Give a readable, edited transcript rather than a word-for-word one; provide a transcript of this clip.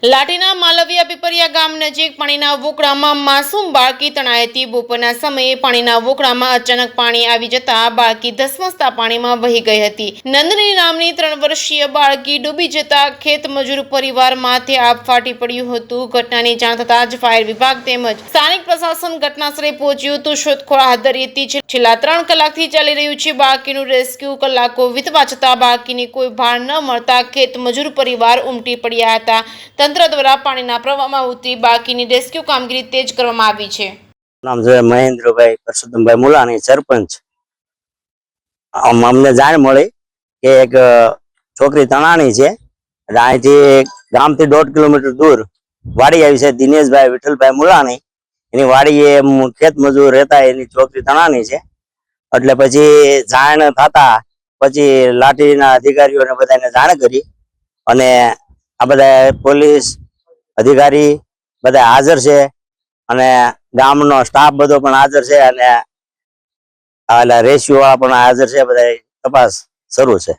લાઠીના માલવિયા પીપરિયા ગામ નજીક પાણીના વોકળામાં માસૂમ બાળકી તણાઈ હતી। બપોરના સમયે પાણીના વોકળામાં અચાનક પાણી આવી જતા બાળકી ધસમસતા પાણીમાં વહી ગઈ હતી। નંદની નામની 3 વર્ષીય બાળકી ડૂબી જતા ખેત મજૂર પરિવાર માથે આપ ફાટી પડ્યું હતું। ઘટનાની જાણ થતાં જ ફાયર વિભાગ તેમજ સ્થાનિક પ્રશાસન ઘટનાસ્થળે પહોંચ્યું હતું। શોધખોળ હાથ ધરી હતી। છેલ્લા 3 કલાકથી ચાલી રહ્યું છે બાળકીનું રેસ્ક્યુ। કલાકો વીતવા છતાં બાળકીની કોઈ ભાળ ન મળતા ખેત મજૂર પરિવાર ઉમટી પડ્યા હતા। તંત્ર દ્વારા પાણીના પ્રવાહમાં ઉતરી બાળકીની રેસ્ક્યુ કામગીરી તેજ કરવામાં આવી છે। નામ છે મહેન્દ્રભાઈ પરસોત્તમભાઈ મુલાણી, સરપંચ। અમને જાણ મળી કે એક છોકરી તણાણી છે। અહીંથી ગામથી 1.5 કિલોમીટર દૂર વાડી આવી છે દિનેશભાઈ વિઠ્ઠલભાઈ મુલાણી। એની વાડીએ ખેત મજૂર રહેતા એની છોકરી તણાણી છે। એટલે પછી જાણ થતા પછી લાઠીના અધિકારીઓને બધાને જાણ કરી અને આ બધા પોલીસ અધિકારી બધા હાજર છે અને ગામનો સ્ટાફ બધો પણ હાજર છે અને રેસ્ક્યુ વાળા પણ હાજર છે। બધા તપાસ શરૂ છે।